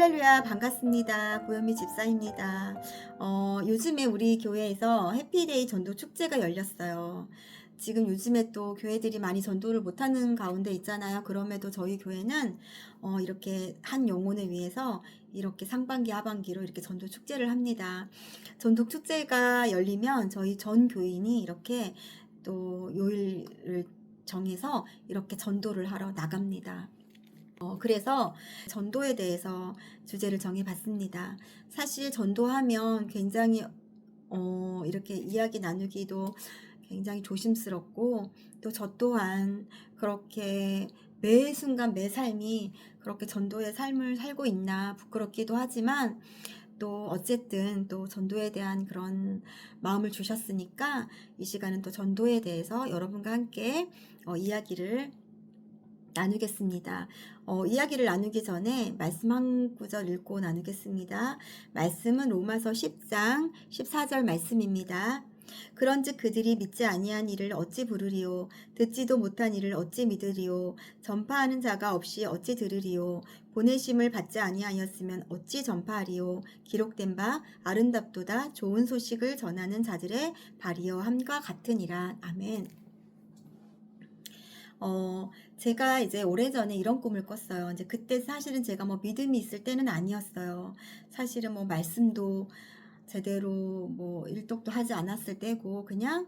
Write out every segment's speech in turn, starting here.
할렐루야, 반갑습니다. 고현미 집사입니다. 요즘에 우리 교회에서 해피데이 전도 축제가 열렸어요. 지금 요즘에 또 교회들이 많이 전도를 못하는 가운데 있잖아요. 그럼에도 저희 교회는 이렇게 한 영혼을 위해서 이렇게 상반기, 하반기로 이렇게 전도 축제를 합니다. 전도 축제가 열리면 저희 전 교인이 이렇게 또 요일을 정해서 이렇게 전도를 하러 나갑니다. 그래서 전도에 대해서 주제를 정해 봤습니다. 사실 전도하면 굉장히 이렇게 이야기 나누기도 굉장히 조심스럽고, 또 저 또한 그렇게 매 순간 매 삶이 그렇게 전도의 삶을 살고 있나 부끄럽기도 하지만, 또 어쨌든 또 전도에 대한 그런 마음을 주셨으니까 이 시간은 또 전도에 대해서 여러분과 함께 이야기를 나누겠습니다. 이야기를 나누기 전에 말씀 한 구절 읽고 나누겠습니다. 말씀은 로마서 10장 14절 말씀입니다. 그런즉 그들이 믿지 아니한 이를 어찌 부르리요? 듣지도 못한 이를 어찌 믿으리요? 전파하는 자가 없이 어찌 들으리요? 보내심을 받지 아니하였으면 어찌 전파하리요? 기록된 바 아름답도다 좋은 소식을 전하는 자들의 발이여 함과 같으니라. 아멘. 제가 이제 오래전에 이런 꿈을 꿨어요. 이제 그때 사실은 제가 뭐 믿음이 있을 때는 아니었어요. 사실은 뭐 말씀도 제대로 뭐 일독도 하지 않았을 때고, 그냥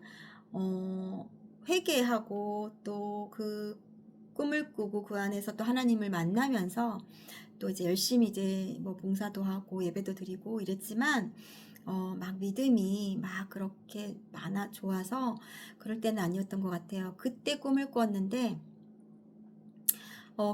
어 회개하고 또 그 꿈을 꾸고 그 안에서 또 하나님을 만나면서 또 이제 열심히 이제 뭐 봉사도 하고 예배도 드리고 이랬지만, 막 믿음이 막 그렇게 많아 좋아서 그럴 때는 아니었던 것 같아요. 그때 꿈을 꿨는데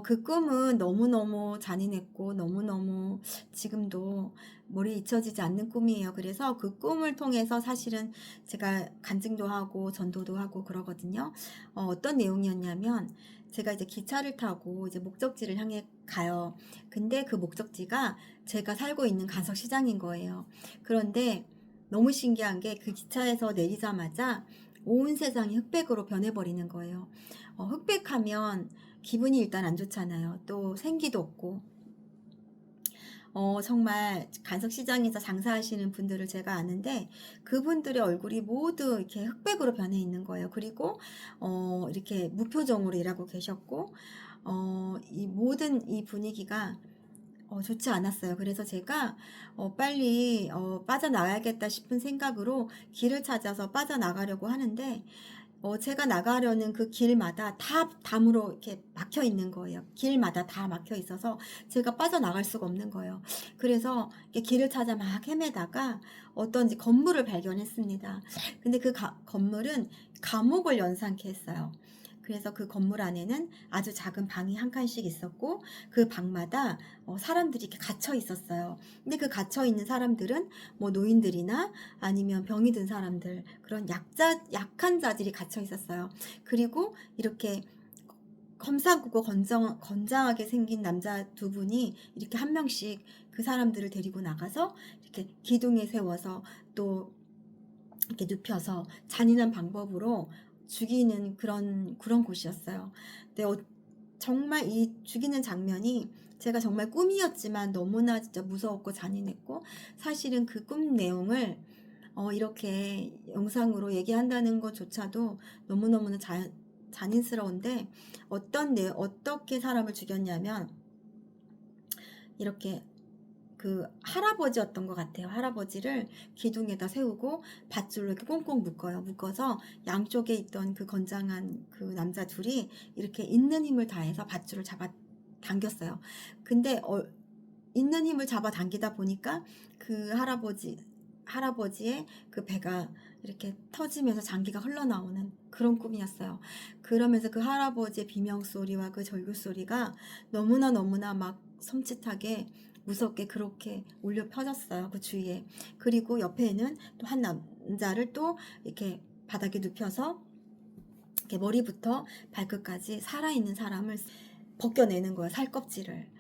그 꿈은 너무너무 잔인했고 너무너무 지금도 머리에 잊혀지지 않는 꿈이에요. 그래서 그 꿈을 통해서 사실은 제가 간증도 하고 전도도 하고 그러거든요. 어떤 내용이었냐면, 제가 이제 기차를 타고 이제 목적지를 향해 가요. 근데 그 목적지가 제가 살고 있는 간석시장인 거예요. 그런데 너무 신기한 게, 그 기차에서 내리자마자 온 세상이 흑백으로 변해버리는 거예요. 흑백하면 기분이 일단 안 좋잖아요. 또 생기도 없고. 정말 간석시장에서 장사하시는 분들을 제가 아는데, 그분들의 얼굴이 모두 이렇게 흑백으로 변해 있는 거예요. 그리고 이렇게 무표정으로 일하고 계셨고, 이 모든 이 분위기가 좋지 않았어요. 그래서 제가 빨리 빠져나가야겠다 싶은 생각으로 길을 찾아서 빠져나가려고 하는데, 제가 나가려는 그 길마다 다 담으로 이렇게 막혀 있는 거예요. 길마다 다 막혀 있어서 제가 빠져나갈 수가 없는 거예요. 그래서 이렇게 길을 찾아 막 헤매다가 어떤 이제 건물을 발견했습니다. 근데 그 건물은 감옥을 연상케 했어요. 그래서 그 건물 안에는 아주 작은 방이 한 칸씩 있었고, 그 방마다 사람들이 이렇게 갇혀 있었어요. 근데 그 갇혀 있는 사람들은 뭐 노인들이나 아니면 병이 든 사람들, 그런 약한 자들이 갇혀 있었어요. 그리고 이렇게 검사구고 건장하게 생긴 남자 두 분이 이렇게 한 명씩 그 사람들을 데리고 나가서 이렇게 기둥에 세워서 또 이렇게 눕혀서 잔인한 방법으로 죽이는 그런 곳이었어요. 근데 정말 이 죽이는 장면이 제가 정말 꿈이었지만 너무나 진짜 무서웠고 잔인했고, 사실은 그 꿈 내용을 이렇게 영상으로 얘기한다는 것조차도 너무너무나 잔인스러운데, 어떻게 사람을 죽였냐면, 이렇게 그 할아버지였던 것 같아요. 할아버지를 기둥에다 세우고 밧줄로 이렇게 꽁꽁 묶어서 양쪽에 있던 그 건장한 그 남자 둘이 이렇게 있는 힘을 다해서 밧줄을 잡아 당겼어요. 근데 있는 힘을 잡아 당기다 보니까 그 할아버지의 그 배가 이렇게 터지면서 장기가 흘러나오는 그런 꿈이었어요. 그러면서 그 할아버지의 비명소리와 그 절규소리가 너무나 막 섬찟하게 무섭게 그렇게 울려 퍼졌어요. 그 주위에. 그리고 옆에는 또 한 남자를 또 이렇게 바닥에 눕혀서 이렇게 머리부터 발끝까지 살아있는 사람을 벗겨내는 거예요. 살껍질을.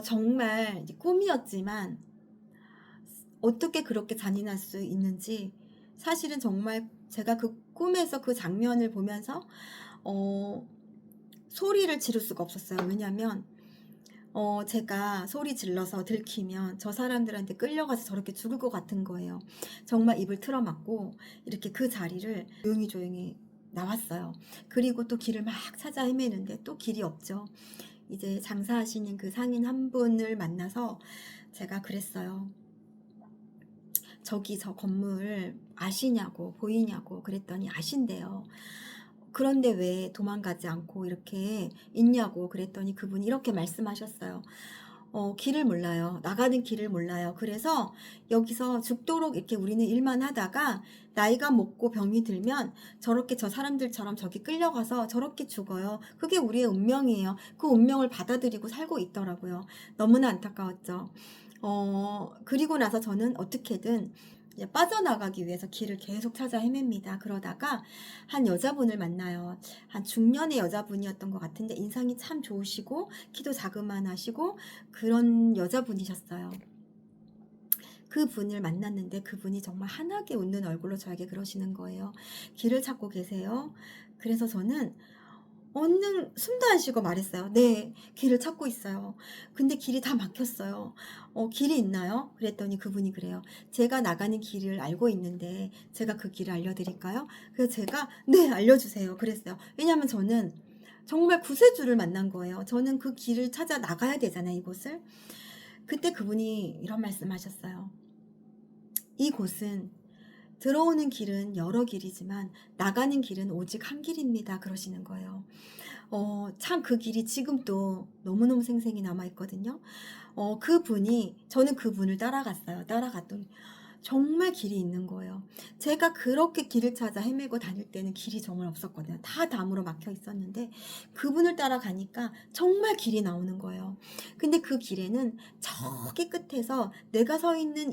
정말 꿈이었지만 어떻게 그렇게 잔인할 수 있는지, 사실은 정말 제가 그 꿈에서 그 장면을 보면서 소리를 지를 수가 없었어요. 왜냐하면 제가 소리 질러서 들키면 저 사람들한테 끌려가서 저렇게 죽을 것 같은 거예요. 정말 입을 틀어막고 이렇게 그 자리를 조용히 조용히 나왔어요. 그리고 또 길을 막 찾아 헤매는데 또 길이 없죠. 이제 장사하시는 그 상인 한 분을 만나서 제가 그랬어요. 저기 저 건물 아시냐고, 보이냐고 그랬더니 아신대요. 그런데 왜 도망가지 않고 이렇게 있냐고 그랬더니 그분이 이렇게 말씀하셨어요. 길을 몰라요. 나가는 길을 몰라요. 그래서 여기서 죽도록 이렇게 우리는 일만 하다가 나이가 먹고 병이 들면 저렇게 저 사람들처럼 저기 끌려가서 저렇게 죽어요. 그게 우리의 운명이에요. 그 운명을 받아들이고 살고 있더라고요. 너무나 안타까웠죠. 그리고 나서 저는 어떻게든 이제 빠져나가기 위해서 길을 계속 찾아 헤맵니다. 그러다가 한 여자분을 만나요. 한 중년의 여자분이었던 것 같은데 인상이 참 좋으시고 키도 자그만하시고 그런 여자분이셨어요. 그분을 만났는데 그분이 정말 환하게 웃는 얼굴로 저에게 그러시는 거예요. 길을 찾고 계세요. 그래서 저는 얼른 숨도 안 쉬고 말했어요. 네, 길을 찾고 있어요. 근데 길이 다 막혔어요. 길이 있나요? 그랬더니 그분이 그래요. 제가 나가는 길을 알고 있는데 제가 그 길을 알려드릴까요? 그래서 제가 네, 알려주세요. 그랬어요. 왜냐하면 저는 정말 구세주를 만난 거예요. 저는 그 길을 찾아 나가야 되잖아요, 이곳을. 그때 그분이 이런 말씀 하셨어요. 이곳은 들어오는 길은 여러 길이지만 나가는 길은 오직 한 길입니다. 그러시는 거예요. 참 그 길이 지금도 너무너무 생생히 남아있거든요. 저는 그분을 따라갔어요. 따라갔더니 정말 길이 있는 거예요. 제가 그렇게 길을 찾아 헤매고 다닐 때는 길이 정말 없었거든요. 다 담으로 막혀 있었는데 그분을 따라가니까 정말 길이 나오는 거예요. 근데 그 길에는 저기 끝에서 내가 서 있는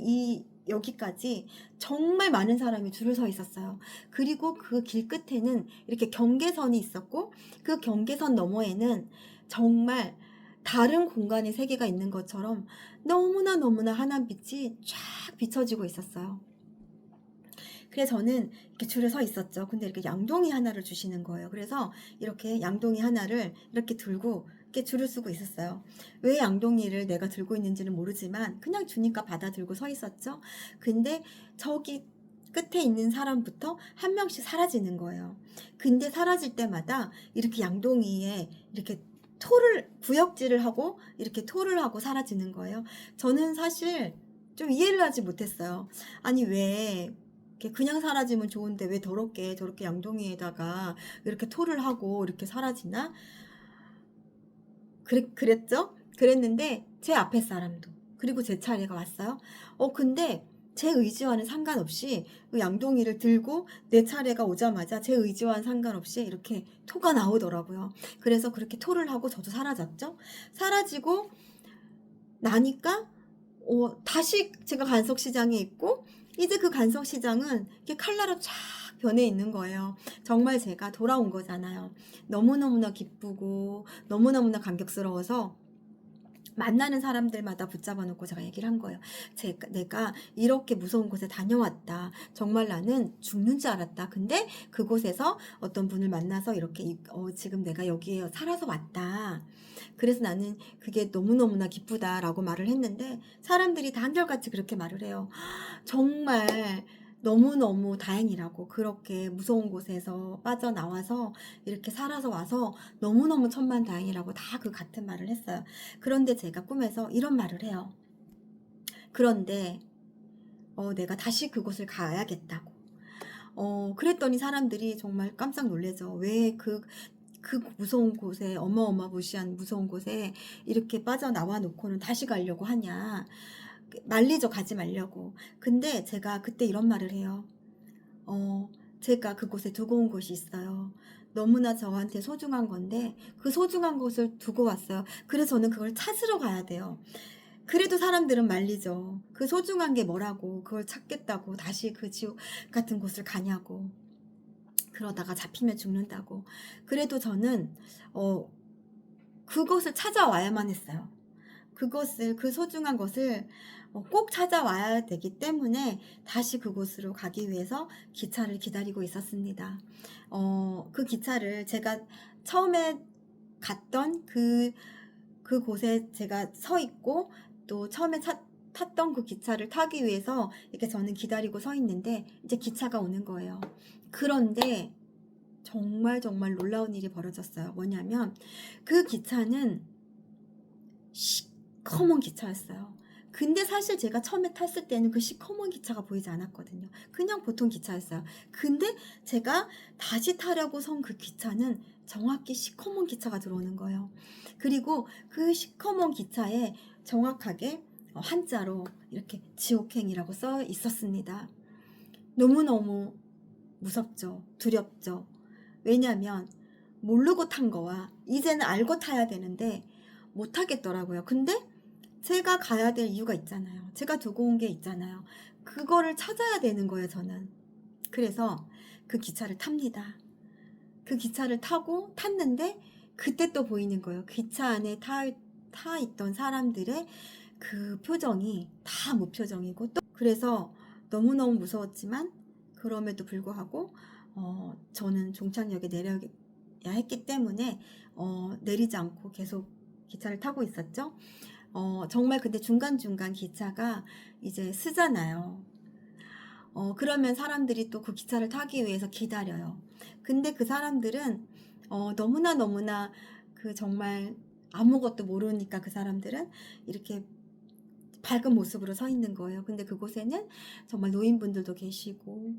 여기까지 정말 많은 사람이 줄을 서 있었어요. 그리고 그 길 끝에는 이렇게 경계선이 있었고 그 경계선 너머에는 정말 다른 공간의 세계가 있는 것처럼 너무나 너무나 환한 빛이 쫙 비춰지고 있었어요. 그래서 저는 이렇게 줄에 서 있었죠. 근데 이렇게 양동이 하나를 주시는 거예요. 그래서 이렇게 양동이 하나를 이렇게 들고 이렇게 줄을 서고 있었어요. 왜 양동이를 내가 들고 있는지는 모르지만 그냥 주니까 받아 들고 서 있었죠. 근데 저기 끝에 있는 사람부터 한 명씩 사라지는 거예요. 근데 사라질 때마다 이렇게 양동이에 이렇게 구역질을 하고 이렇게 토를 하고 사라지는 거예요. 저는 사실 좀 이해를 하지 못했어요. 아니 왜 이렇게 그냥 사라지면 좋은데 왜 더럽게 저렇게 양동이에다가 이렇게 토를 하고 이렇게 사라지나? 그랬죠? 그랬는데 제 앞에 사람도 그리고 제 차례가 왔어요. 근데 제 의지와는 상관없이 그 양동이를 들고 내 차례가 오자마자 제 의지와는 상관없이 이렇게 토가 나오더라고요. 그래서 그렇게 토를 하고 저도 사라졌죠. 사라지고 나니까 다시 제가 간석시장에 있고 이제 그 간석시장은 이렇게 칼라로 쫙 변해 있는 거예요. 정말 제가 돌아온 거잖아요. 너무너무나 기쁘고 너무너무나 감격스러워서 만나는 사람들마다 붙잡아 놓고 제가 얘기를 한 거예요. 내가 이렇게 무서운 곳에 다녀왔다. 정말 나는 죽는 줄 알았다. 근데 그곳에서 어떤 분을 만나서 이렇게 지금 내가 여기에 살아서 왔다. 그래서 나는 그게 너무너무나 기쁘다라고 말을 했는데 사람들이 다 한결같이 그렇게 말을 해요. 정말 너무너무 다행이라고 그렇게 무서운 곳에서 빠져나와서 이렇게 살아서 와서 너무너무 천만다행이라고 다 그 같은 말을 했어요. 그런데 제가 꿈에서 이런 말을 해요. 그런데 내가 다시 그곳을 가야겠다고. 그랬더니 사람들이 정말 깜짝 놀래죠. 왜 그 무서운 곳에 어마어마무시한 무서운 곳에 이렇게 빠져나와 놓고는 다시 가려고 하냐. 말리죠. 가지 말려고. 근데 제가 그때 이런 말을 해요. 제가 그곳에 두고 온 곳이 있어요. 너무나 저한테 소중한 건데 그 소중한 곳을 두고 왔어요. 그래서 저는 그걸 찾으러 가야 돼요. 그래도 사람들은 말리죠. 그 소중한 게 뭐라고 그걸 찾겠다고 다시 그 지옥 같은 곳을 가냐고. 그러다가 잡히면 죽는다고. 그래도 저는 그것을 찾아와야만 했어요. 그 소중한 것을 꼭 찾아와야 되기 때문에 다시 그곳으로 가기 위해서 기차를 기다리고 있었습니다. 그 기차를 제가 처음에 갔던 그 그곳에 제가 서 있고 또 처음에 탔던 그 기차를 타기 위해서 이렇게 저는 기다리고 서 있는데 이제 기차가 오는 거예요. 그런데 정말 정말 놀라운 일이 벌어졌어요. 뭐냐면 그 기차는 시커먼 기차였어요. 근데 사실 제가 처음에 탔을 때는 그 시커먼 기차가 보이지 않았거든요. 그냥 보통 기차였어요. 근데 제가 다시 타려고 선 그 기차는 정확히 시커먼 기차가 들어오는 거예요. 그리고 그 시커먼 기차에 정확하게 한자로 이렇게 지옥행이라고 써 있었습니다. 너무너무 무섭죠. 두렵죠. 왜냐면 모르고 탄 거와 이제는 알고 타야 되는데 못 하겠더라고요. 근데 제가 가야 될 이유가 있잖아요. 제가 두고 온 게 있잖아요. 그거를 찾아야 되는 거예요, 저는. 그래서 그 기차를 탑니다. 그 기차를 타고 탔는데 그때 또 보이는 거예요. 기차 안에 타 있던 사람들의 그 표정이 다 무표정이고 또 그래서 너무너무 무서웠지만 그럼에도 불구하고 저는 종착역에 내려야 했기 때문에 내리지 않고 계속 기차를 타고 있었죠. 정말 근데 중간중간 기차가 이제 쓰잖아요. 그러면 사람들이 또 그 기차를 타기 위해서 기다려요. 근데 그 사람들은 너무나 그 정말 아무것도 모르니까 그 사람들은 이렇게 밝은 모습으로 서 있는 거예요. 근데 그곳에는 정말 노인분들도 계시고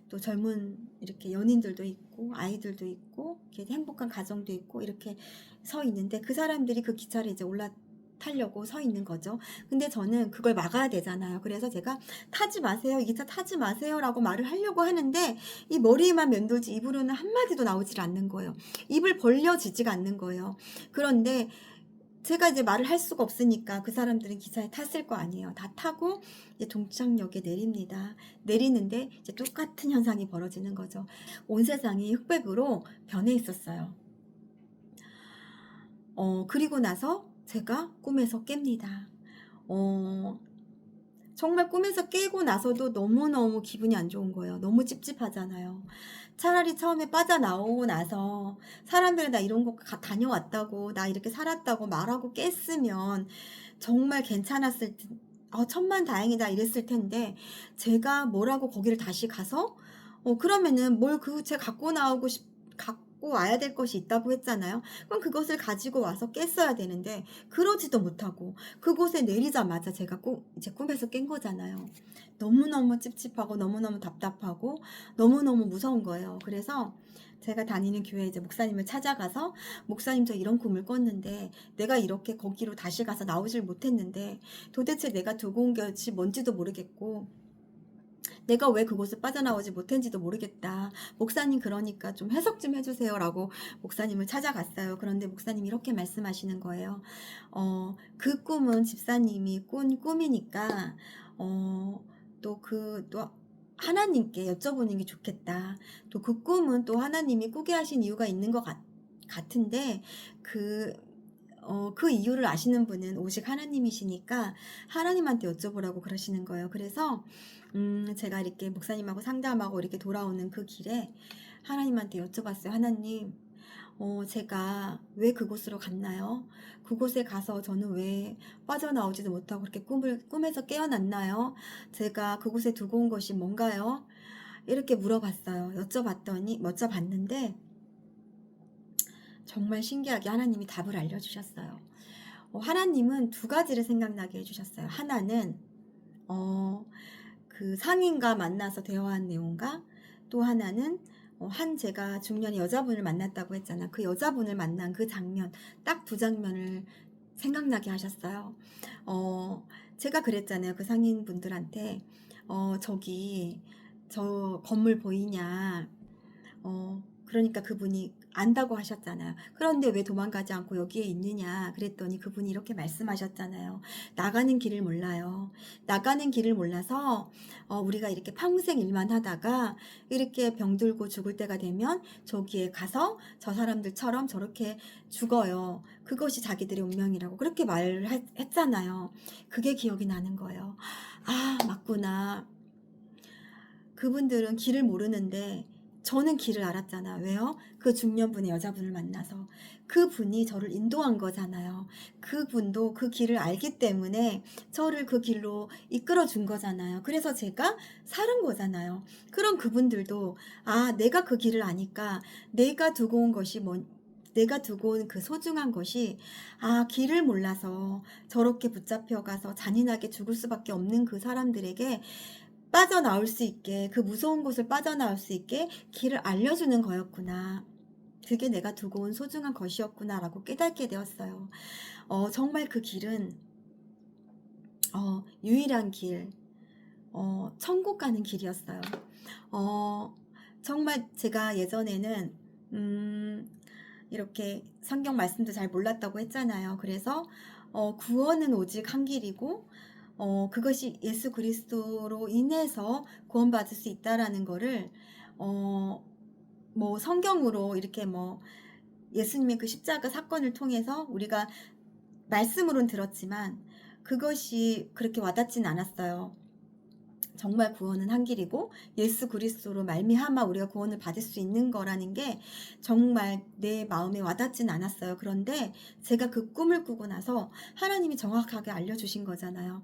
또 젊은 이렇게 연인들도 있고 아이들도 있고 이렇게 행복한 가정도 있고 이렇게 서 있는데 그 사람들이 그 기차를 이제 타려고 서 있는 거죠. 근데 저는 그걸 막아야 되잖아요. 그래서 제가 타지 마세요. 이 기차 타지 마세요. 라고 말을 하려고 하는데 이 머리만 맴돌지 입으로는 한마디도 나오질 않는 거예요. 입을 벌려지지가 않는 거예요. 그런데 제가 이제 말을 할 수가 없으니까 그 사람들은 기차에 탔을 거 아니에요. 다 타고 이제 종착역에 내립니다. 내리는데 이제 똑같은 현상이 벌어지는 거죠. 온 세상이 흑백으로 변해 있었어요. 그리고 나서 제가 꿈에서 깹니다. 정말 꿈에서 깨고 나서도 너무너무 기분이 안 좋은 거예요. 너무 찝찝하잖아요. 차라리 처음에 빠져나오고 나서 사람들이 나 이런 곳 다녀왔다고 나 이렇게 살았다고 말하고 깼으면 정말 괜찮았을 텐데 천만다행이다 이랬을 텐데 제가 뭐라고 거기를 다시 가서 그러면은 뭘 그 제 갖고 와야 될 것이 있다고 했잖아요. 그럼 그것을 가지고 와서 깼어야 되는데 그러지도 못하고 그곳에 내리자마자 제가 이제 꿈에서 깬 거잖아요. 너무너무 찝찝하고 너무너무 답답하고 너무너무 무서운 거예요. 그래서 제가 다니는 교회 이제 목사님을 찾아가서 목사님 저 이런 꿈을 꿨는데 내가 이렇게 거기로 다시 가서 나오질 못했는데 도대체 내가 두고 온 것이 뭔지도 모르겠고 내가 왜 그곳을 빠져나오지 못했는지도 모르겠다. 목사님 그러니까 좀 해석 좀 해주세요. 라고 목사님을 찾아갔어요. 그런데 목사님이 이렇게 말씀하시는 거예요. 그 꿈은 집사님이 꾼 꿈이니까 또 하나님께 여쭤보는 게 좋겠다. 또 그 꿈은 또 하나님이 꾸게 하신 이유가 있는 것 같은데 그 이유를 아시는 분은 오직 하나님이시니까 하나님한테 여쭤보라고 그러시는 거예요. 그래서 제가 이렇게 목사님하고 상담하고 이렇게 돌아오는 그 길에 하나님한테 여쭤봤어요. 하나님, 제가 왜 그곳으로 갔나요? 그곳에 가서 저는 왜 빠져나오지도 못하고 그렇게 꿈에서 깨어났나요? 제가 그곳에 두고 온 것이 뭔가요? 이렇게 물어봤어요. 여쭤봤는데 정말 신기하게 하나님이 답을 알려주셨어요. 하나님은 두 가지를 생각나게 해주셨어요. 하나는 그 상인과 만나서 대화한 내용과 또 하나는 제가 중년의 여자분을 만났다고 했잖아. 그 여자분을 만난 그 장면, 딱 두 장면을 생각나게 하셨어요. 제가 그랬잖아요. 그 상인분들한테 저기 저 건물 보이냐? 그러니까 그분이 안다고 하셨잖아요. 그런데 왜 도망가지 않고 여기에 있느냐 그랬더니 그분이 이렇게 말씀하셨잖아요. 나가는 길을 몰라요. 나가는 길을 몰라서 우리가 이렇게 평생 일만 하다가 이렇게 병들고 죽을 때가 되면 저기에 가서 저 사람들처럼 저렇게 죽어요. 그것이 자기들의 운명이라고 그렇게 말을 했잖아요. 그게 기억이 나는 거예요. 아, 맞구나. 그분들은 길을 모르는데 저는 길을 알았잖아요. 왜요? 그 중년분의 여자분을 만나서. 그분이 저를 인도한 거잖아요. 그분도 그 길을 알기 때문에 저를 그 길로 이끌어 준 거잖아요. 그래서 제가 살은 거잖아요. 그럼 그분들도 내가 그 길을 아니까 내가 두고 온 것이 내가 두고 온 그 소중한 것이 길을 몰라서 저렇게 붙잡혀 가서 잔인하게 죽을 수밖에 없는 그 사람들에게 빠져나올 수 있게, 그 무서운 곳을 빠져나올 수 있게 길을 알려주는 거였구나. 그게 내가 두고 온 소중한 것이었구나라고 깨닫게 되었어요. 정말 그 길은 유일한 길, 천국 가는 길이었어요. 어, 정말 제가 예전에는 이렇게 성경 말씀도 잘 몰랐다고 했잖아요. 그래서 구원은 오직 한 길이고 그것이 예수 그리스도로 인해서 구원받을 수 있다라는 거를 뭐 성경으로 이렇게 뭐 예수님의 그 십자가 사건을 통해서 우리가 말씀으론 들었지만 그것이 그렇게 와닿진 않았어요. 정말 구원은 한 길이고 예수 그리스도로 말미암아 우리가 구원을 받을 수 있는 거라는 게 정말 내 마음에 와닿진 않았어요. 그런데 제가 그 꿈을 꾸고 나서 하나님이 정확하게 알려주신 거잖아요.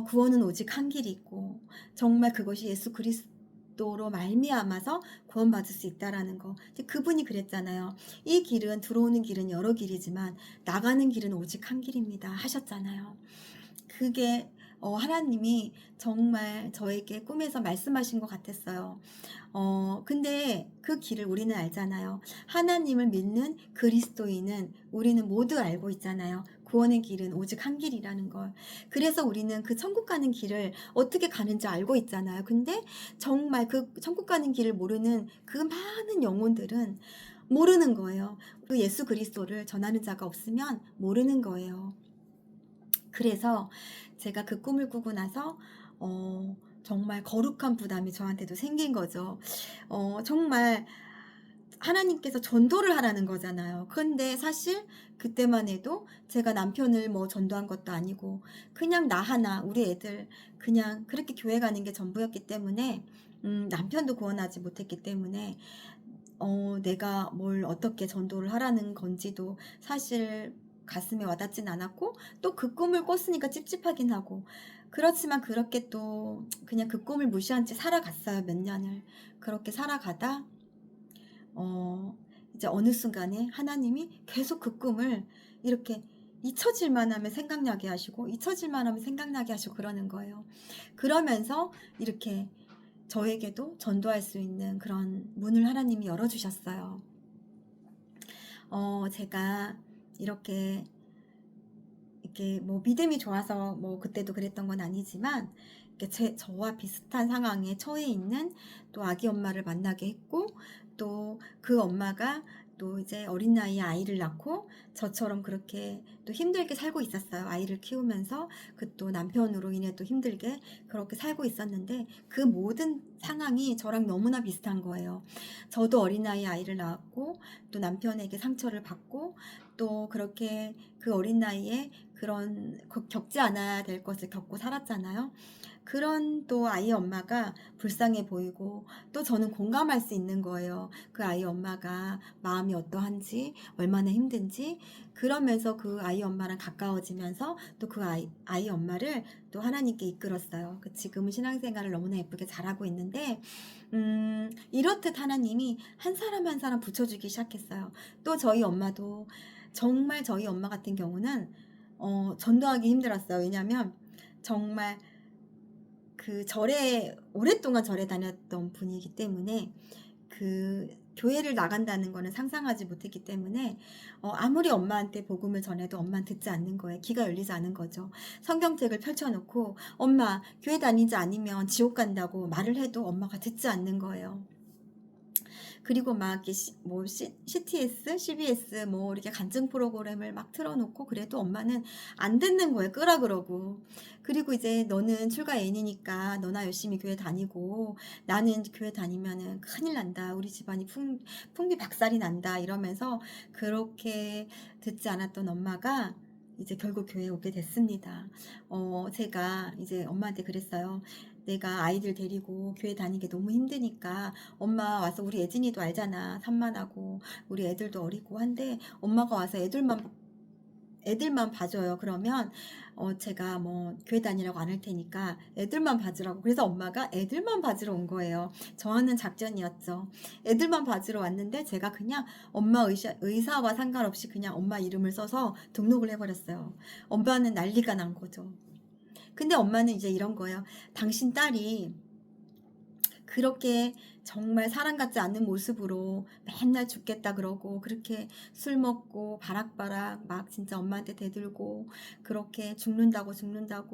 구원은 오직 한 길이고 정말 그것이 예수 그리스도로 말미암아서 구원받을 수 있다라는 거. 그분이 그랬잖아요. 이 길은, 들어오는 길은 여러 길이지만 나가는 길은 오직 한 길입니다 하셨잖아요. 그게 하나님이 정말 저에게 꿈에서 말씀하신 것 같았어요. 근데 그 길을 우리는 알잖아요. 하나님을 믿는 그리스도인은 우리는 모두 알고 있잖아요. 구원의 길은 오직 한 길이라는 걸. 그래서 우리는 그 천국 가는 길을 어떻게 가는지 알고 있잖아요. 근데 정말 그 천국 가는 길을 모르는 그 많은 영혼들은 모르는 거예요. 그 예수 그리스도를 전하는 자가 없으면 모르는 거예요. 그래서 제가 그 꿈을 꾸고 나서 정말 거룩한 부담이 저한테도 생긴 거죠. 정말 하나님께서 전도를 하라는 거잖아요. 근데 사실 그때만 해도 제가 남편을 뭐 전도한 것도 아니고 그냥 나 하나 우리 애들 그냥 그렇게 교회 가는 게 전부였기 때문에 남편도 구원하지 못했기 때문에 내가 뭘 어떻게 전도를 하라는 건지도 사실 가슴에 와닿진 않았고 또 그 꿈을 꿨으니까 찝찝하긴 하고 그렇지만 그렇게 또 그냥 그 꿈을 무시한 채 살아갔어요. 몇 년을. 그렇게 살아가다 이제 어느 순간에 하나님이 계속 그 꿈을 이렇게 잊혀질만 하면 생각나게 하시고 잊혀질만 하면 생각나게 하시고 그러는 거예요. 그러면서 이렇게 저에게도 전도할 수 있는 그런 문을 하나님이 열어주셨어요. 제가 이렇게 뭐 믿음이 좋아서 뭐 그때도 그랬던 건 아니지만 이렇게 저와 비슷한 상황에 처해 있는 또 아기 엄마를 만나게 했고 또 그 엄마가 또 이제 어린 나이에 아이를 낳고 저처럼 그렇게 또 힘들게 살고 있었어요. 아이를 키우면서 그 또 남편으로 인해 또 힘들게 그렇게 살고 있었는데 그 모든 상황이 저랑 너무나 비슷한 거예요. 저도 어린 나이에 아이를 낳았고 또 남편에게 상처를 받고 또 그렇게 그 어린 나이에 그런 겪지 않아야 될 것을 겪고 살았잖아요. 그런 또 아이 엄마가 불쌍해 보이고 또 저는 공감할 수 있는 거예요. 그 아이 엄마가 마음이 어떠한지 얼마나 힘든지 그러면서 그 아이 엄마랑 가까워지면서 또 그 아이 엄마를 또 하나님께 이끌었어요. 지금은 신앙생활을 너무나 예쁘게 잘하고 있는데 이렇듯 하나님이 한 사람 한 사람 붙여주기 시작했어요. 또 저희 엄마도 정말 저희 엄마 같은 경우는 전도하기 힘들었어요. 왜냐하면 정말 그 절에 오랫동안 절에 다녔던 분이기 때문에 그 교회를 나간다는 거는 상상하지 못했기 때문에 아무리 엄마한테 복음을 전해도 엄마는 듣지 않는 거예요. 귀가 열리지 않은 거죠. 성경책을 펼쳐놓고 엄마 교회 다니지 않으면 지옥 간다고 말을 해도 엄마가 듣지 않는 거예요. 그리고 막 뭐 CTS, CBS 뭐 이렇게 간증 프로그램을 막 틀어놓고 그래도 엄마는 안 듣는 거예요. 끄라 그러고. 그리고 이제 너는 출가 애인이니까 너나 열심히 교회 다니고 나는 교회 다니면은 큰일 난다. 우리 집안이 풍비박살이 난다. 이러면서 그렇게 듣지 않았던 엄마가 이제 결국 교회에 오게 됐습니다. 제가 이제 엄마한테 그랬어요. 내가 아이들 데리고 교회 다니기 너무 힘드니까 엄마 와서 우리 예진이도 알잖아. 산만하고 우리 애들도 어리고 한데 엄마가 와서 애들만 봐줘요. 그러면 제가 뭐 교회 다니라고 안 할 테니까 애들만 봐주라고. 그래서 엄마가 애들만 봐주러 온 거예요. 저하는 작전이었죠. 애들만 봐주러 왔는데 제가 그냥 엄마 의사와 상관없이 그냥 엄마 이름을 써서 등록을 해버렸어요. 엄마는 난리가 난 거죠. 근데 엄마는 이제 이런 거예요. 당신 딸이 그렇게 정말 사람 같지 않는 모습으로 맨날 죽겠다 그러고 그렇게 술 먹고 바락바락 막 진짜 엄마한테 대들고 그렇게 죽는다고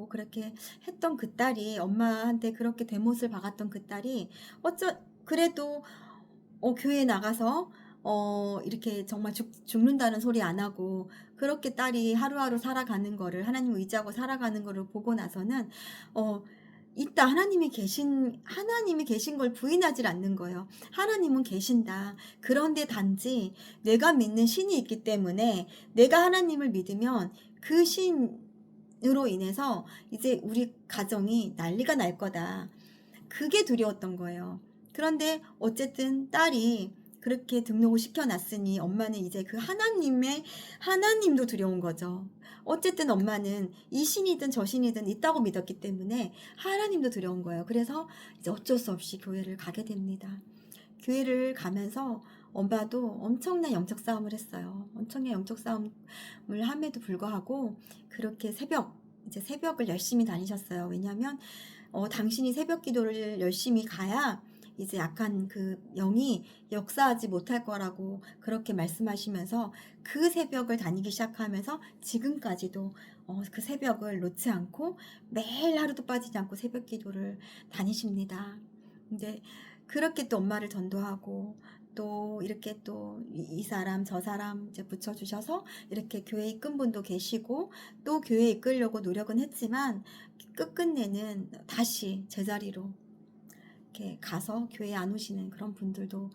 그렇게 했던 그 딸이, 엄마한테 그렇게 대못을 박았던 그 딸이 그래도 교회에 나가서 이렇게 정말 죽는다는 소리 안 하고 그렇게 딸이 하루하루 살아가는 거를, 하나님 의지하고 살아가는 거를 보고 나서는 있다. 하나님이 계신 걸 부인하지 않는 거예요. 하나님은 계신다. 그런데 단지 내가 믿는 신이 있기 때문에 내가 하나님을 믿으면 그 신으로 인해서 이제 우리 가정이 난리가 날 거다. 그게 두려웠던 거예요. 그런데 어쨌든 딸이 그렇게 등록을 시켜놨으니 엄마는 이제 그 하나님도 두려운 거죠. 어쨌든 엄마는 이 신이든 저 신이든 있다고 믿었기 때문에 하나님도 두려운 거예요. 그래서 이제 어쩔 수 없이 교회를 가게 됩니다. 교회를 가면서 엄마도 엄청난 영적 싸움을 했어요. 엄청난 영적 싸움을 함에도 불구하고 그렇게 이제 새벽을 열심히 다니셨어요. 왜냐하면 당신이 새벽 기도를 열심히 가야 이제 약간 그 영이 역사하지 못할 거라고 그렇게 말씀하시면서 그 새벽을 다니기 시작하면서 지금까지도 그 새벽을 놓지 않고 매일 하루도 빠지지 않고 새벽 기도를 다니십니다. 근데 그렇게 또 엄마를 전도하고 또 이렇게 또 이 사람 저 사람 이제 붙여주셔서 이렇게 교회 이끈 분도 계시고 또 교회 이끌려고 노력은 했지만 끝끝내는 다시 제자리로 이렇게 가서 교회 안 오시는 그런 분들도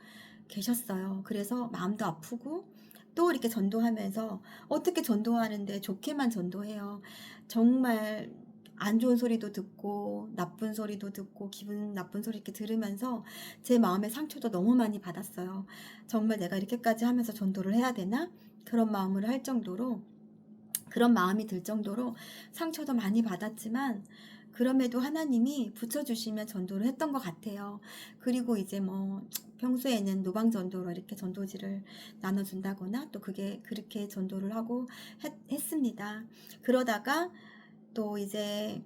계셨어요. 그래서 마음도 아프고 또 이렇게 전도하면서 어떻게 전도하는데 좋게만 전도해요. 정말 안 좋은 소리도 듣고 나쁜 소리도 듣고 기분 나쁜 소리 이렇게 들으면서 제 마음의 상처도 너무 많이 받았어요. 정말 내가 이렇게까지 하면서 전도를 해야 되나? 그런 마음이 들 정도로 상처도 많이 받았지만 그럼에도 하나님이 붙여주시면 전도를 했던 것 같아요. 그리고 이제 뭐 평소에는 노방전도로 이렇게 전도지를 나눠준다거나 또 그렇게 전도를 하고 했습니다. 그러다가 또 이제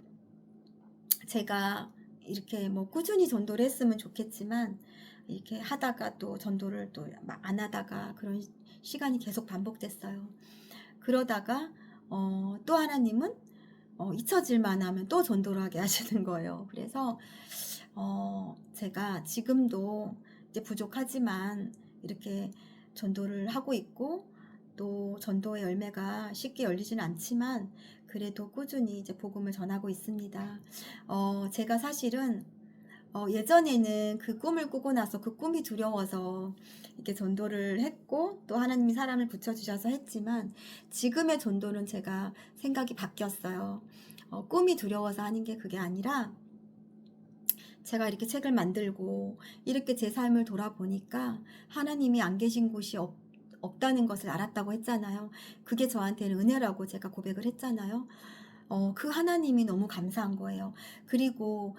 제가 이렇게 뭐 꾸준히 전도를 했으면 좋겠지만 이렇게 하다가 또 전도를 또 안 하다가 그런 시간이 계속 반복됐어요. 그러다가 또 하나님은 잊혀질만 하면 또 전도를 하게 하시는 거예요. 그래서 제가 지금도 이제 부족하지만 이렇게 전도를 하고 있고 또 전도의 열매가 쉽게 열리지는 않지만 그래도 꾸준히 이제 복음을 전하고 있습니다. 제가 사실은 예전에는 그 꿈을 꾸고 나서 그 꿈이 두려워서 이렇게 전도를 했고 또 하나님이 사람을 붙여주셔서 했지만 지금의 전도는 제가 생각이 바뀌었어요. 꿈이 두려워서 하는 게 그게 아니라 제가 이렇게 책을 만들고 이렇게 제 삶을 돌아보니까 하나님이 안 계신 곳이 없다는 것을 알았다고 했잖아요. 그게 저한테는 은혜라고 제가 고백을 했잖아요. 그 하나님이 너무 감사한 거예요. 그리고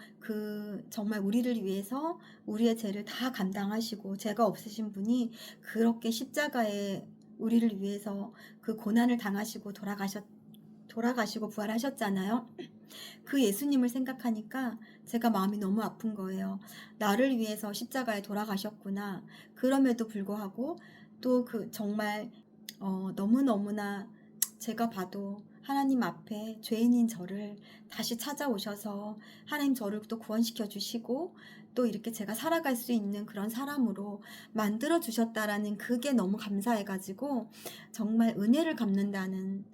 정말 우리를 위해서 우리의 죄를 다 감당하시고 죄가 없으신 분이 그렇게 십자가에 우리를 위해서 그 고난을 당하시고 돌아가시고 부활하셨잖아요. 그 예수님을 생각하니까 제가 마음이 너무 아픈 거예요. 나를 위해서 십자가에 돌아가셨구나. 그럼에도 불구하고 또 정말 너무너무나 제가 봐도 하나님 앞에 죄인인 저를 다시 찾아오셔서 하나님 저를 또 구원시켜 주시고 또 이렇게 제가 살아갈 수 있는 그런 사람으로 만들어 주셨다라는 그게 너무 감사해가지고 정말 은혜를 갚는다는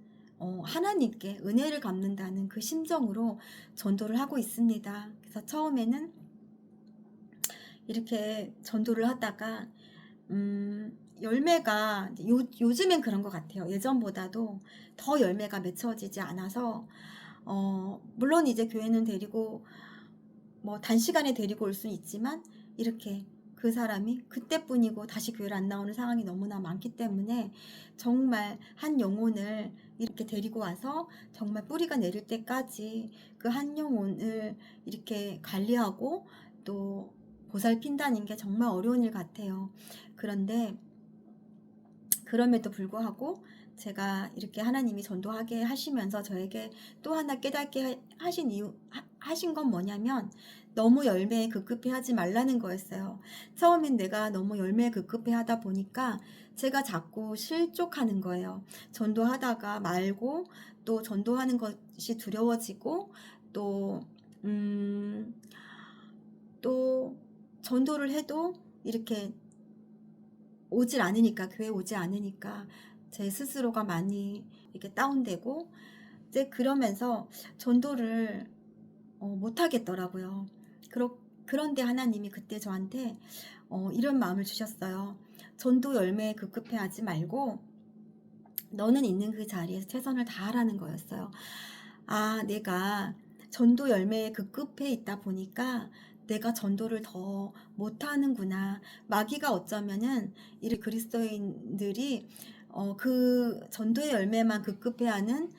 하나님께 은혜를 갚는다는 그 심정으로 전도를 하고 있습니다. 그래서 처음에는 이렇게 전도를 하다가 열매가 요즘엔 그런 것 같아요. 예전보다도 더 열매가 맺혀지지 않아서 물론 이제 교회는 데리고 뭐 단시간에 데리고 올 수는 있지만 이렇게 그 사람이 그때뿐이고 다시 교회를 안 나오는 상황이 너무나 많기 때문에 정말 한 영혼을 이렇게 데리고 와서 정말 뿌리가 내릴 때까지 그 한 영혼을 이렇게 관리하고 또 보살핀다는 게 정말 어려운 일 같아요. 그런데 그럼에도 불구하고 제가 이렇게 하나님이 전도하게 하시면서 저에게 또 하나 깨닫게 하신 하신 건 뭐냐면 너무 열매에 급급해 하지 말라는 거였어요. 처음엔 내가 너무 열매에 급급해 하다 보니까 제가 자꾸 실족하는 거예요. 전도하다가 말고 또 전도하는 것이 두려워지고 또, 음, 또 전도를 해도 이렇게 오질 않으니까, 교회 오지 않으니까 제 스스로가 많이 이렇게 다운되고 이제 그러면서 전도를 못 하겠더라고요. 그런데 하나님이 그때 저한테 이런 마음을 주셨어요. 전도 열매에 급급해 하지 말고 너는 있는 그 자리에서 최선을 다하라는 거였어요. 아, 내가 전도 열매에 급급해 있다 보니까 내가 전도를 더 못하는구나. 마귀가 어쩌면은 이 그리스도인들이 그 전도의 열매만 급급해하는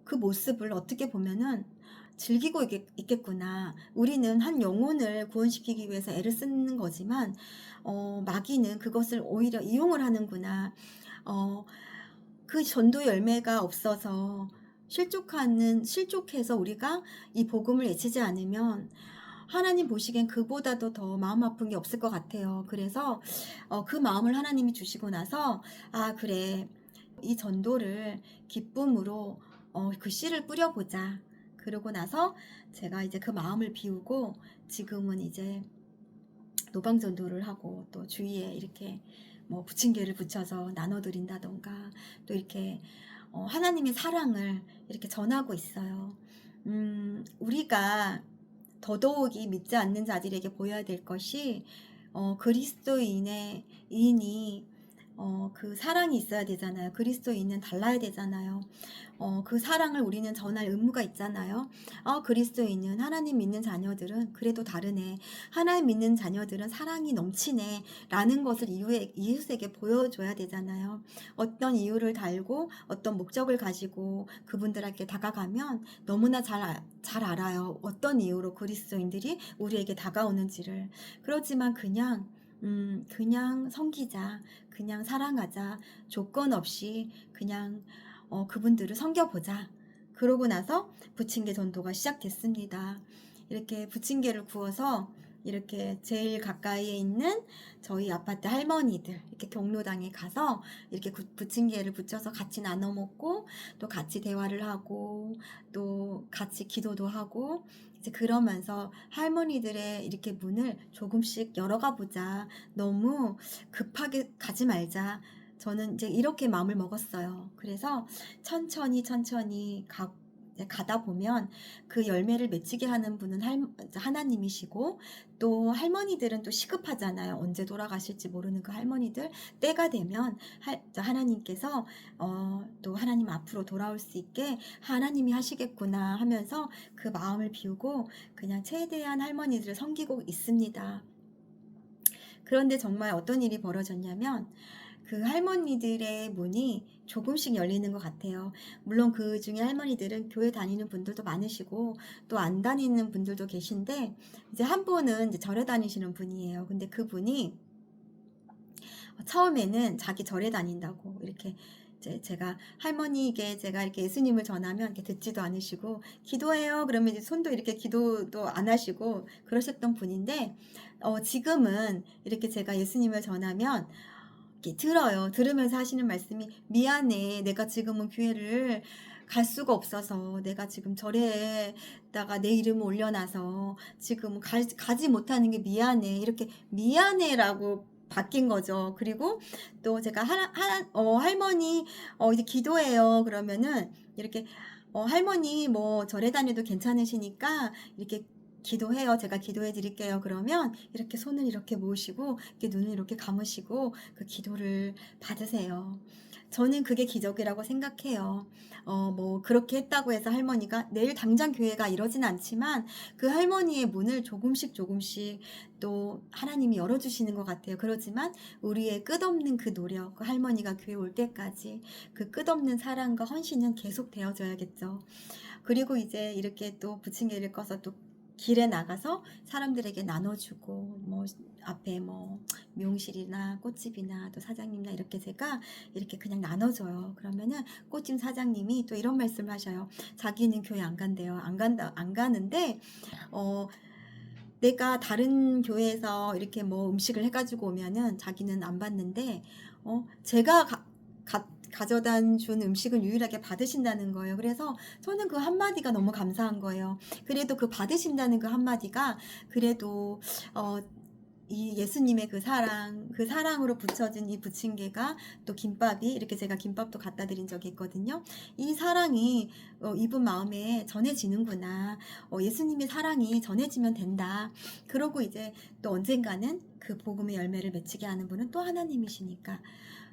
그 모습을 어떻게 보면은 즐기고 있겠구나. 우리는 한 영혼을 구원시키기 위해서 애를 쓰는 거지만 마귀는 그것을 오히려 이용을 하는구나. 어, 그 전도 열매가 없어서 실족해서 우리가 이 복음을 외치지 않으면 하나님 보시기엔 그보다도 더 마음 아픈 게 없을 것 같아요. 그래서 그 마음을 하나님이 주시고 나서 아, 그래. 이 전도를 기쁨으로 그 씨를 뿌려보자. 그러고 나서 제가 이제 그 마음을 비우고 지금은 이제 노방 전도를 하고 또 주위에 이렇게 뭐 부침개를 붙여서 나눠드린다던가 또 이렇게 하나님의 사랑을 이렇게 전하고 있어요. 우리가 더더욱이 믿지 않는 자들에게 보여야 될 것이 그리스도인이 그 사랑이 있어야 되잖아요. 그리스도인은 달라야 되잖아요. 그 사랑을 우리는 전할 의무가 있잖아요. 그리스도인은 하나님 믿는 자녀들은 그래도 다르네. 하나님 믿는 자녀들은 사랑이 넘치네. 라는 것을 이웃에게 보여줘야 되잖아요. 어떤 이유를 달고 어떤 목적을 가지고 그분들에게 다가가면 너무나 잘 알아요. 어떤 이유로 그리스도인들이 우리에게 다가오는지를. 그렇지만 그냥 섬기자. 그냥 사랑하자. 조건 없이 그냥 그분들을 섬겨보자. 그러고 나서 부침개 전도가 시작됐습니다. 이렇게 부침개를 구워서 이렇게 제일 가까이에 있는 저희 아파트 할머니들 이렇게 경로당에 가서 이렇게 부침개를 붙여서 같이 나눠 먹고 또 같이 대화를 하고 또 같이 기도도 하고 이제 그러면서 할머니들의 이렇게 문을 조금씩 열어가 보자. 너무 급하게 가지 말자. 저는 이제 이렇게 마음을 먹었어요. 그래서 천천히 가다 보면 그 열매를 맺히게 하는 분은 하나님이시고 또 할머니들은 또 시급하잖아요. 언제 돌아가실지 모르는 그 할머니들 때가 되면 하나님께서 또 하나님 앞으로 돌아올 수 있게 하나님이 하시겠구나 하면서 그 마음을 비우고 그냥 최대한 할머니들을 섬기고 있습니다. 그런데 정말 어떤 일이 벌어졌냐면 그 할머니들의 문이 조금씩 열리는 것 같아요. 물론 그 중에 할머니들은 교회 다니는 분들도 많으시고 또 안 다니는 분들도 계신데 이제 한 분은 이제 절에 다니시는 분이에요. 근데 그분이 처음에는 자기 절에 다닌다고 이렇게 제가 할머니에게 제가 이렇게 예수님을 전하면 이렇게 듣지도 않으시고 기도해요 그러면 이제 손도 이렇게 기도도 안 하시고 그러셨던 분인데 지금은 이렇게 제가 예수님을 전하면 들어요. 들으면서 하시는 말씀이 미안해. 내가 지금은 교회를 갈 수가 없어서 내가 지금 절에다가 내 이름을 올려놔서 지금 가지 못하는 게 미안해. 이렇게 미안해라고 바뀐 거죠. 그리고 또 제가 할머니 이제 기도해요. 그러면은 이렇게 할머니 뭐 절에 다녀도 괜찮으시니까 이렇게 기도해요. 제가 기도해 드릴게요. 그러면 이렇게 손을 이렇게 모으시고 이렇게 눈을 이렇게 감으시고 그 기도를 받으세요. 저는 그게 기적이라고 생각해요. 뭐 그렇게 했다고 해서 할머니가 내일 당장 교회가 이러진 않지만 그 할머니의 문을 조금씩 조금씩 또 하나님이 열어주시는 것 같아요. 그렇지만 우리의 끝없는 그 노력, 그 할머니가 교회 올 때까지 그 끝없는 사랑과 헌신은 계속 되어줘야겠죠. 그리고 이제 이렇게 또 부침개를 꺼서 또 길에 나가서 사람들에게 나눠주고 뭐 앞에 뭐 미용실이나 꽃집이나 또 사장님이나 이렇게 제가 이렇게 그냥 나눠줘요. 그러면은 꽃집 사장님이 또 이런 말씀을 하셔요. 자기는 교회 안 간대요. 안 가는데 어 내가 다른 교회에서 이렇게 뭐 음식을 해가지고 오면은 자기는 안 받는데 제가 가져다 준 음식을 유일하게 받으신다는 거예요. 그래서 저는 그 한마디가 너무 감사한 거예요. 그래도 그 받으신다는 그 한마디가 그래도 어, 이 예수님의 그 사랑으로 붙여진 이 부침개가 또 김밥이 이렇게 제가 김밥도 갖다 드린 적이 있거든요. 이 사랑이 이분 마음에 전해지는구나. 예수님의 사랑이 전해지면 된다. 그러고 이제 또 언젠가는 그 복음의 열매를 맺히게 하는 분은 또 하나님이시니까.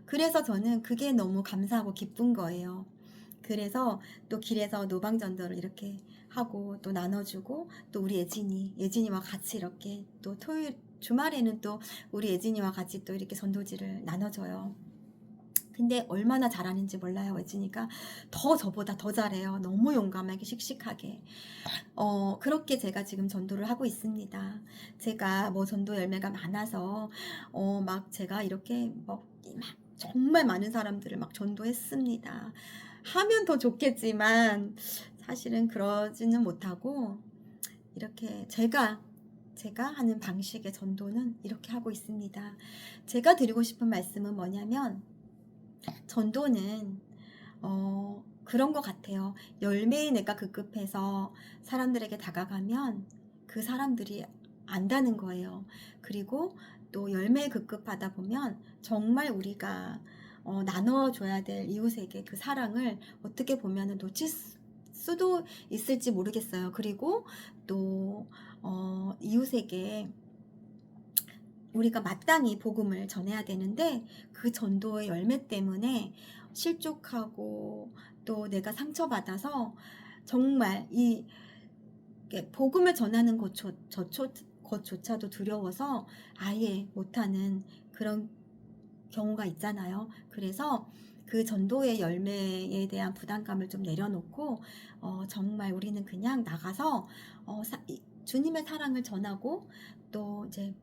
그래서 저는 그게 너무 감사하고 기쁜 거예요. 그래서 또 길에서 노방전도를 이렇게 하고 또 나눠주고 또 우리 예진이와 같이 이렇게 또 주말에는 또 우리 예진이와 같이 또 이렇게 전도지를 나눠줘요. 근데 얼마나 잘하는지 몰라요. 예진이가 저보다 더 잘해요. 너무 용감하게 씩씩하게. 그렇게 제가 지금 전도를 하고 있습니다. 제가 뭐 전도 열매가 많아서 막 제가 이렇게 막 정말 많은 사람들을 막 전도했습니다. 하면 더 좋겠지만 사실은 그러지는 못하고 이렇게 제가 하는 방식의 전도는 이렇게 하고 있습니다. 제가 드리고 싶은 말씀은 뭐냐면 전도는 그런 것 같아요. 열매에 내가 급급해서 사람들에게 다가가면 그 사람들이 안다는 거예요. 그리고 또 열매에 급급하다 보면 정말 우리가 나눠줘야 될 이웃에게 그 사랑을 어떻게 보면 놓칠 수도 있을지 모르겠어요. 그리고 또 이웃에게 우리가 마땅히 복음을 전해야 되는데 그 전도의 열매 때문에 실족하고 또 내가 상처받아서 정말 이 복음을 전하는 것조차도 두려워서 아예 못하는 그런 경우가 있잖아요. 그래서 그 전도의 열매에 대한 부담감을 좀 내려놓고 정말 우리는 그냥 나가서 주님의 사랑을 전하고 또 이제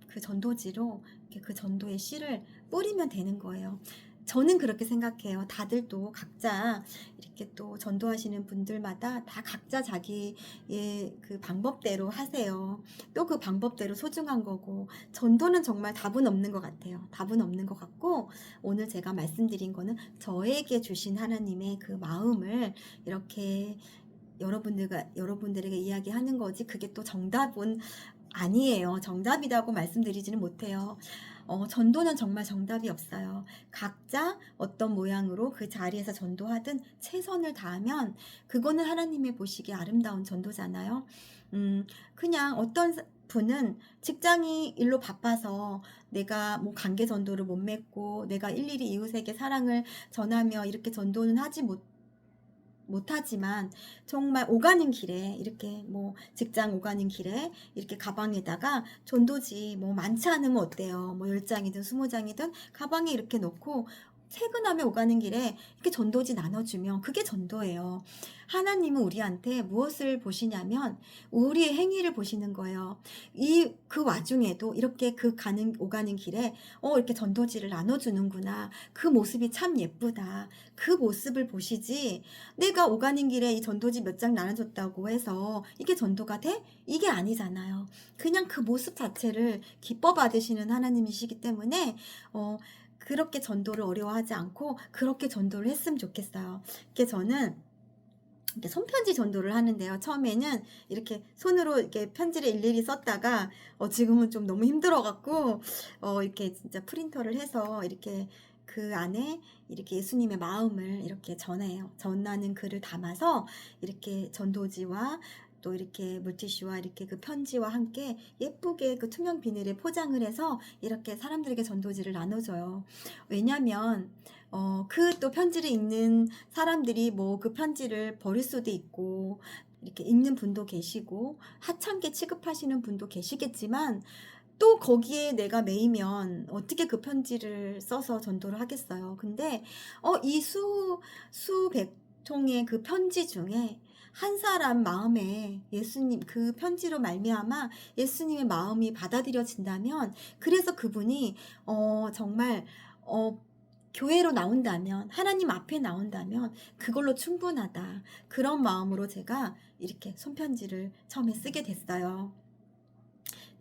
그 전도지로 이렇게 그 전도의 씨를 뿌리면 되는 거예요. 저는 그렇게 생각해요. 다들 또 각자 이렇게 또 전도하시는 분들마다 다 각자 자기의 그 방법대로 하세요. 또 그 방법대로 소중한 거고 전도는 정말 답은 없는 것 같아요. 답은 없는 것 같고 오늘 제가 말씀드린 거는 저에게 주신 하나님의 그 마음을 이렇게 여러분들에게 이야기하는 거지 그게 또 정답은 아니에요. 정답이라고 말씀드리지는 못해요. 전도는 정말 정답이 없어요. 각자 어떤 모양으로 그 자리에서 전도하든 최선을 다하면 그거는 하나님이 보시기에 아름다운 전도잖아요. 그냥 어떤 분은 직장이 일로 바빠서 내가 뭐 관계 전도를 못 맺고 내가 일일이 이웃에게 사랑을 전하며 이렇게 전도는 하지 못하지만 정말 오가는 길에 이렇게 뭐 직장 오가는 길에 이렇게 가방에다가 전도지 뭐 많지 않으면 어때요? 뭐 10장이든 20장이든 가방에 이렇게 놓고 퇴근하며 오가는 길에 이렇게 전도지 나눠주면 그게 전도예요. 하나님은 우리한테 무엇을 보시냐면 우리의 행위를 보시는 거예요. 그 와중에도 이렇게 오가는 길에 이렇게 전도지를 나눠주는구나. 그 모습이 참 예쁘다. 그 모습을 보시지 내가 오가는 길에 이 전도지 몇 장 나눠줬다고 해서 이게 전도가 돼? 이게 아니잖아요. 그냥 그 모습 자체를 기뻐 받으시는 하나님이시기 때문에 그렇게 전도를 어려워하지 않고 그렇게 전도를 했으면 좋겠어요. 이렇게 저는 이렇게 손편지 전도를 하는데요. 처음에는 이렇게 손으로 이렇게 편지를 일일이 썼다가 지금은 좀 너무 힘들어갖고 이렇게 진짜 프린터를 해서 이렇게 그 안에 이렇게 예수님의 마음을 이렇게 전하는 글을 담아서 이렇게 전도지와 또 이렇게 물티슈와 이렇게 그 편지와 함께 예쁘게 그 투명 비닐에 포장을 해서 이렇게 사람들에게 전도지를 나눠줘요. 왜냐면 그 또 편지를 읽는 사람들이 뭐 그 편지를 버릴 수도 있고 이렇게 읽는 분도 계시고 하찮게 취급하시는 분도 계시겠지만, 또 거기에 내가 매이면 어떻게 그 편지를 써서 전도를 하겠어요. 근데 이 수백 통의 그 편지 중에 한 사람 마음에 예수님 그 편지로 말미암아 예수님의 마음이 받아들여진다면, 그래서 그분이 정말 교회로 나온다면, 하나님 앞에 나온다면 그걸로 충분하다. 그런 마음으로 제가 이렇게 손편지를 처음에 쓰게 됐어요.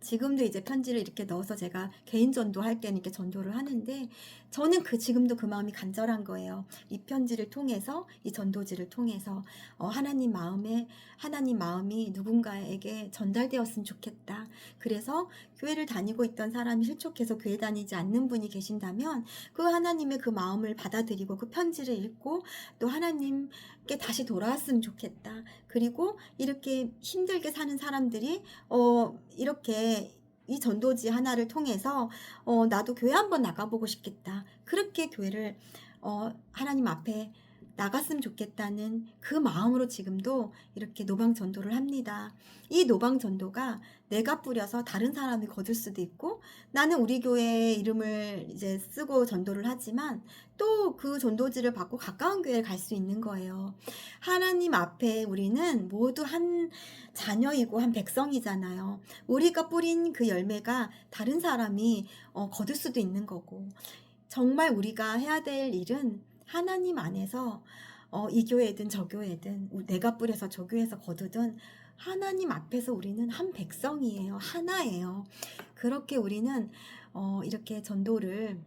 지금도 이제 편지를 이렇게 넣어서 제가 개인 전도할 때는 이렇게 전도를 하는데, 저는 지금도 그 마음이 간절한 거예요. 이 편지를 통해서, 이 전도지를 통해서 하나님 마음이 누군가에게 전달되었으면 좋겠다. 그래서 교회를 다니고 있던 사람이 실족해서 교회 다니지 않는 분이 계신다면 그 하나님의 그 마음을 받아들이고 그 편지를 읽고 또 하나님께 다시 돌아왔으면 좋겠다. 그리고 이렇게 힘들게 사는 사람들이 이렇게 이 전도지 하나를 통해서 나도 교회 한번 나가보고 싶겠다. 그렇게 교회를 하나님 앞에 나갔으면 좋겠다는 그 마음으로 지금도 이렇게 노방 전도를 합니다. 이 노방 전도가 내가 뿌려서 다른 사람이 거둘 수도 있고, 나는 우리 교회의 이름을 이제 쓰고 전도를 하지만 또 그 전도지를 받고 가까운 교회를 갈 수 있는 거예요. 하나님 앞에 우리는 모두 한 자녀이고 한 백성이잖아요. 우리가 뿌린 그 열매가 다른 사람이 거둘 수도 있는 거고, 정말 우리가 해야 될 일은 하나님 안에서 이 교회든 저 교회든 내가 뿌려서 저 교회에서 거두든 하나님 앞에서 우리는 한 백성이에요. 하나예요. 그렇게 우리는 이렇게 전도를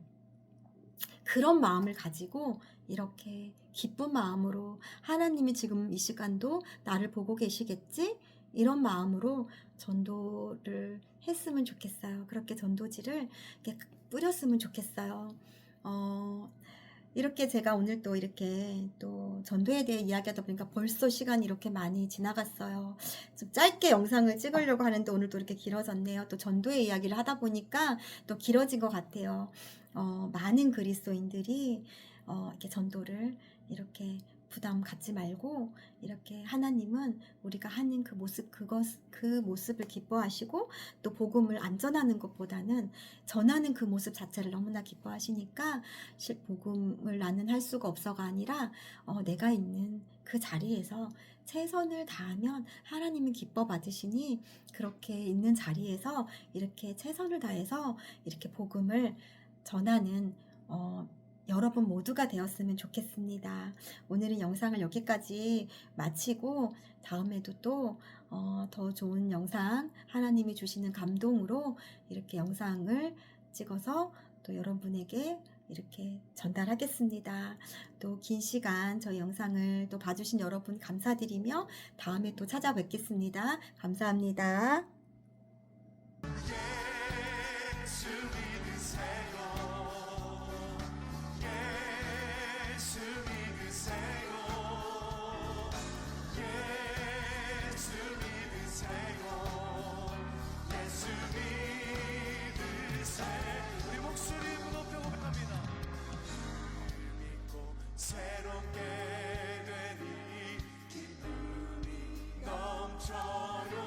그런 마음을 가지고 이렇게 기쁜 마음으로, 하나님이 지금 이 시간도 나를 보고 계시겠지? 이런 마음으로 전도를 했으면 좋겠어요. 그렇게 전도지를 이렇게 뿌렸으면 좋겠어요. 이렇게 제가 오늘 또 이렇게 또 전도에 대해 이야기하다 보니까 벌써 시간이 이렇게 많이 지나갔어요. 좀 짧게 영상을 찍으려고 하는데 오늘도 이렇게 길어졌네요. 또 전도의 이야기를 하다 보니까 또 길어진 것 같아요. 많은 그리스도인들이 이렇게 전도를 이렇게 부담 갖지 말고, 이렇게 하나님은 우리가 하는 그 모습을 기뻐하시고, 또 복음을 안전하는 것보다는 전하는 그 모습 자체를 너무나 기뻐하시니까 복음을 나는 할 수가 없어가 아니라 내가 있는 그 자리에서 최선을 다하면 하나님은 기뻐 받으시니, 그렇게 있는 자리에서 이렇게 최선을 다해서 이렇게 복음을 전하는 여러분 모두가 되었으면 좋겠습니다. 오늘은 영상을 여기까지 마치고 다음에도 또 더 좋은 영상, 하나님이 주시는 감동으로 이렇게 영상을 찍어서 또 여러분에게 이렇게 전달하겠습니다. 또 긴 시간 저희 영상을 또 봐주신 여러분 감사드리며 다음에 또 찾아뵙겠습니다. 감사합니다. 우리 목소리 높여 고백합니다. 믿고 새롭게 되니 기쁨이 넘쳐요.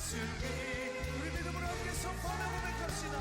슬기 우리 믿음으로 함께 선포하며 고백합시다.